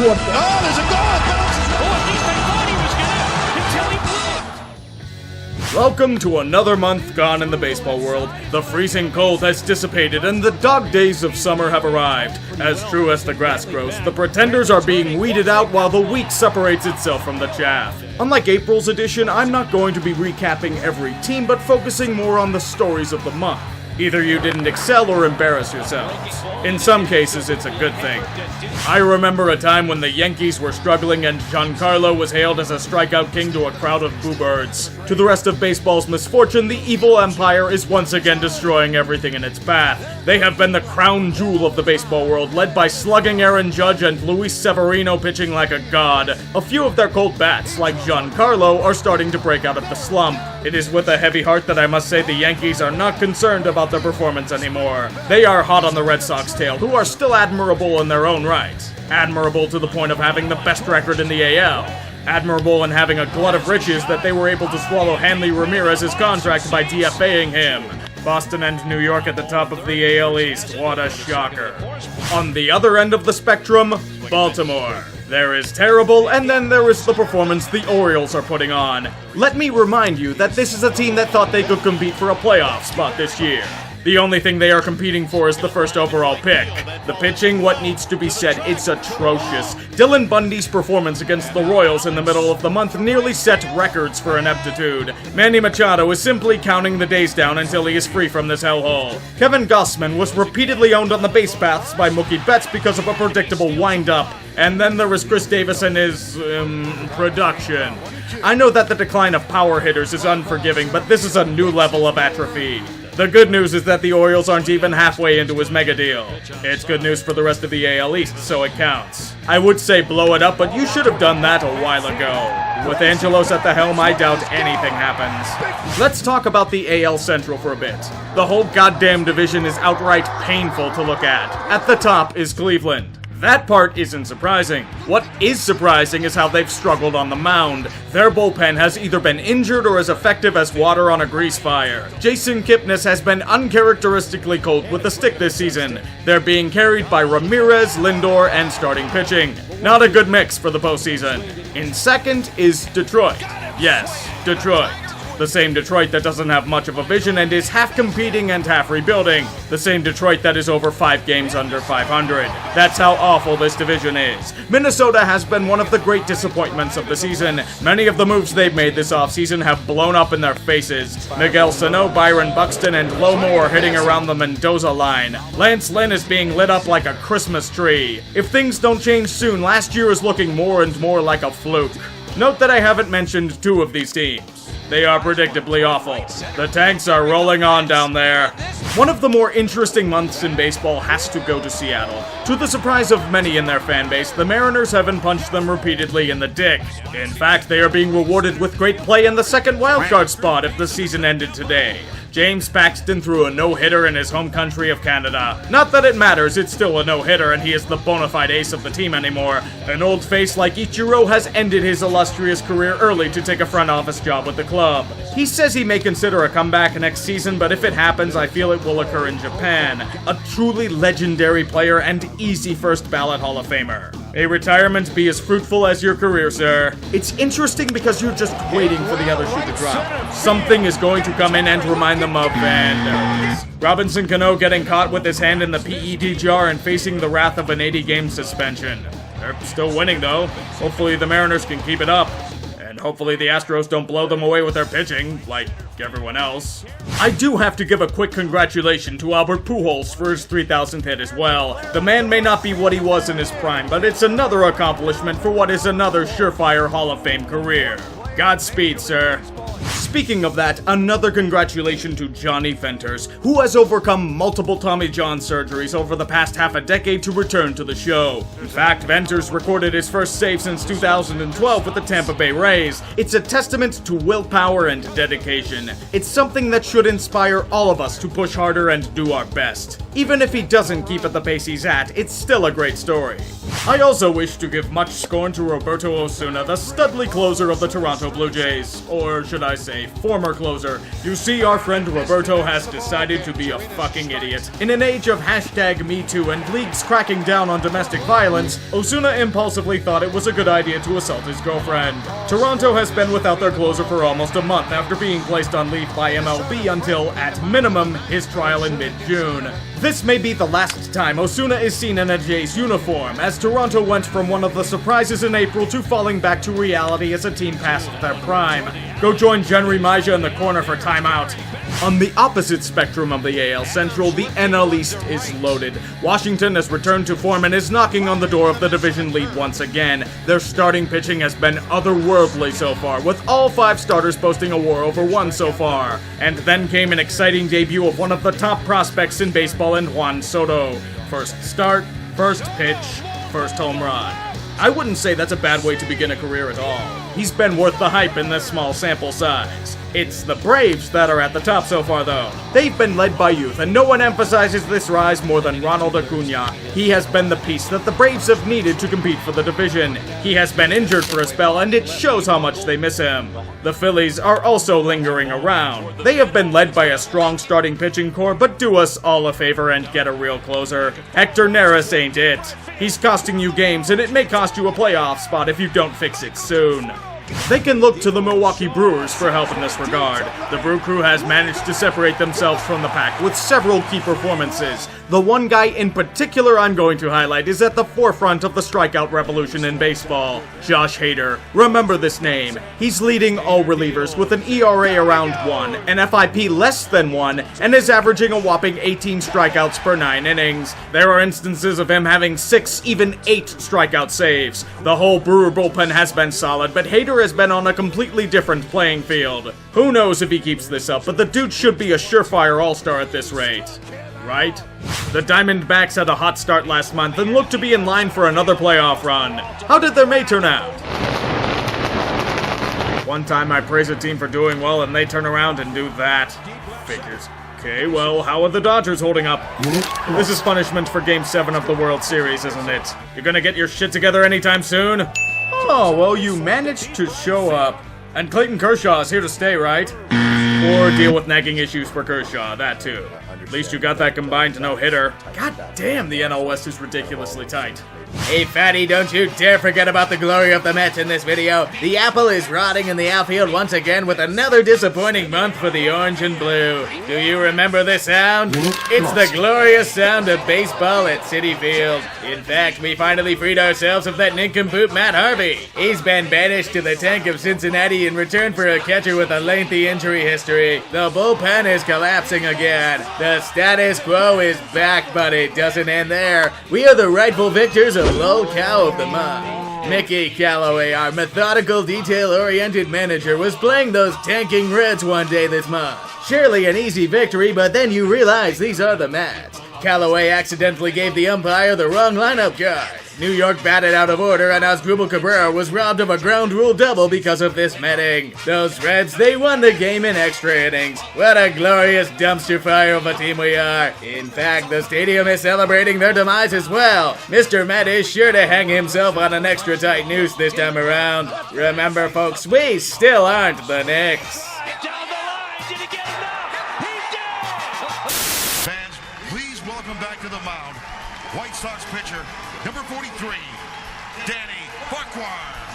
Oh, there's a goal! Welcome to another month gone in the baseball world. The freezing cold has dissipated and the dog days of summer have arrived. As true as the grass grows, the pretenders are being weeded out while the wheat separates itself from the chaff. Unlike April's edition, I'm not going to be recapping every team, but focusing more on the stories of the month. Either you didn't excel or embarrass yourselves. In some cases, it's a good thing. I remember a time when the Yankees were struggling and Giancarlo was hailed as a strikeout king to a crowd of boo-birds. To the rest of baseball's misfortune, the evil empire is once again destroying everything in its path. They have been the crown jewel of the baseball world, led by slugging Aaron Judge and Luis Severino pitching like a god. A few of their cold bats, like Giancarlo, are starting to break out of the slump. It is with a heavy heart that I must say the Yankees are not concerned about their performance anymore. They are hot on the Red Sox tail, who are still admirable in their own right. Admirable to the point of having the best record in the AL. Admirable in having a glut of riches that they were able to swallow Hanley Ramirez's contract by DFAing him. Boston and New York at the top of the AL East. What a shocker. On the other end of the spectrum, Baltimore. There is terrible, and then there is the performance the Orioles are putting on. Let me remind you that this is a team that thought they could compete for a playoff spot this year. The only thing they are competing for is the first overall pick. The pitching, what needs to be said, it's atrocious. Dylan Bundy's performance against the Royals in the middle of the month nearly set records for ineptitude. Manny Machado is simply counting the days down until he is free from this hellhole. Kevin Gossman was repeatedly owned on the base paths by Mookie Betts because of a predictable wind-up. And then there was Chris Davis and his, production. I know that the decline of power hitters is unforgiving, but this is a new level of atrophy. The good news is that the Orioles aren't even halfway into his mega deal. It's good news for the rest of the AL East, so it counts. I would say blow it up, but you should have done that a while ago. With Angelos at the helm, I doubt anything happens. Let's talk about the AL Central for a bit. The whole goddamn division is outright painful to look at. At the top is Cleveland. That part isn't surprising. What is surprising is how they've struggled on the mound. Their bullpen has either been injured or as effective as water on a grease fire. Jason Kipnis has been uncharacteristically cold with the stick this season. They're being carried by Ramirez, Lindor, and starting pitching. Not a good mix for the postseason. In second is Detroit. Yes, Detroit. The same Detroit that doesn't have much of a vision and is half competing and half rebuilding. The same Detroit that is over 5 games under 500. That's how awful this division is. Minnesota has been one of the great disappointments of the season. Many of the moves they've made this offseason have blown up in their faces. Miguel Sano, Byron Buxton, and Lo Moore hitting around the Mendoza line. Lance Lynn is being lit up like a Christmas tree. If things don't change soon, last year is looking more and more like a fluke. Note that I haven't mentioned 2 of these teams. They are predictably awful. The tanks are rolling on down there. One of the more interesting months in baseball has to go to Seattle. To the surprise of many in their fan base, the Mariners haven't punched them repeatedly in the dick. In fact, they are being rewarded with great play in the second wildcard spot if the season ended today. James Paxton threw a no-hitter in his home country of Canada. Not that it matters, it's still a no-hitter and he is the bona fide ace of the team anymore. An old face like Ichiro has ended his illustrious career early to take a front office job with the club. He says he may consider a comeback next season, but if it happens, I feel it will occur in Japan. A truly legendary player and easy first ballot Hall of Famer. May retirement be as fruitful as your career, sir. It's interesting because you're just waiting for the other shoe to drop. Something is going to come in and remind them of Van. Robinson Cano getting caught with his hand in the PED jar and facing the wrath of an 80-game suspension. They're still winning, though. Hopefully the Mariners can keep it up. And hopefully the Astros don't blow them away with their pitching, like everyone else. I do have to give a quick congratulation to Albert Pujols for his 3,000th hit as well. The man may not be what he was in his prime, but it's another accomplishment for what is another surefire Hall of Fame career. Godspeed, sir. Speaking of that, another congratulation to Johnny Venters, who has overcome multiple Tommy John surgeries over the past half a decade to return to the show. In fact, Venters recorded his first save since 2012 with the Tampa Bay Rays. It's a testament to willpower and dedication. It's something that should inspire all of us to push harder and do our best. Even if he doesn't keep at the pace he's at, it's still a great story. I also wish to give much scorn to Roberto Osuna, the studly closer of the Toronto Blue Jays. Or should I say a former closer. You see, our friend Roberto has decided to be a fucking idiot. In an age of #MeToo and leagues cracking down on domestic violence, Osuna impulsively thought it was a good idea to assault his girlfriend. Toronto has been without their closer for almost a month after being placed on leave by MLB until, at minimum, his trial in mid-June. This may be the last time Osuna is seen in a Jays uniform, as Toronto went from one of the surprises in April to falling back to reality as a team past their prime. Go join Jenry Maja in the corner for timeout. On the opposite spectrum of the AL Central, the NL East is loaded. Washington has returned to form and is knocking on the door of the division lead once again. Their starting pitching has been otherworldly so far, with all 5 starters posting a WAR over 1 so far. And then came an exciting debut of one of the top prospects in baseball in Juan Soto. First start, first pitch, first home run. I wouldn't say that's a bad way to begin a career at all. He's been worth the hype in this small sample size. It's the Braves that are at the top so far, though. They've been led by youth, and no one emphasizes this rise more than Ronald Acuna. He has been the piece that the Braves have needed to compete for the division. He has been injured for a spell, and it shows how much they miss him. The Phillies are also lingering around. They have been led by a strong starting pitching core, but do us all a favor and get a real closer. Hector Neris ain't it. He's costing you games, and it may cost you a playoff spot if you don't fix it soon. They can look to the Milwaukee Brewers for help in this regard. The Brew Crew has managed to separate themselves from the pack with several key performances. The one guy in particular I'm going to highlight is at the forefront of the strikeout revolution in baseball, Josh Hader. Remember this name. He's leading all relievers with an ERA around 1, an FIP less than 1, and is averaging a whopping 18 strikeouts per 9 innings. There are instances of him having 6, even 8 strikeout saves. The whole Brewer bullpen has been solid, but Hader has been on a completely different playing field. Who knows if he keeps this up, but the dude should be a surefire all-star at this rate. Right? The Diamondbacks had a hot start last month and look to be in line for another playoff run. How did their May turn out? One time I praise a team for doing well and they turn around and do that. Figures. Okay, well, how are the Dodgers holding up? This is punishment for Game 7 of the World Series, isn't it? You're gonna get your shit together anytime soon? Oh, well, you managed to show up. And Clayton Kershaw is here to stay, right? Or deal with nagging issues for Kershaw, that too. At least you got that combined to no hitter. God damn, the NL West is ridiculously tight. Hey fatty, don't you dare forget about the glory of the Mets in this video. The apple is rotting in the outfield once again with another disappointing month for the orange and blue. Do you remember this sound? It's the glorious sound of baseball at Citi Field. In fact, we finally freed ourselves of that nincompoop Matt Harvey. He's been banished to the tank of Cincinnati in return for a catcher with a lengthy injury history. The bullpen is collapsing again. The status quo is back, but it doesn't end there. We are the rightful victors of Lol Cow of the Month. Mickey Callaway, our methodical, detail-oriented manager, was playing those tanking Reds one day this month. Surely an easy victory, but then you realize these are the Mets. Callaway accidentally gave the umpire the wrong lineup card. New York batted out of order, and Asdrubal Cabrera was robbed of a ground rule double because of this metting. Those Reds, they won the game in extra innings. What a glorious dumpster fire of a team we are. In fact, the stadium is celebrating their demise as well. Mr. Met is sure to hang himself on an extra tight noose this time around. Remember, folks, we still aren't the Knicks. Fans, please welcome back to the mound White Sox pitcher, number 43, Danny Farquhar.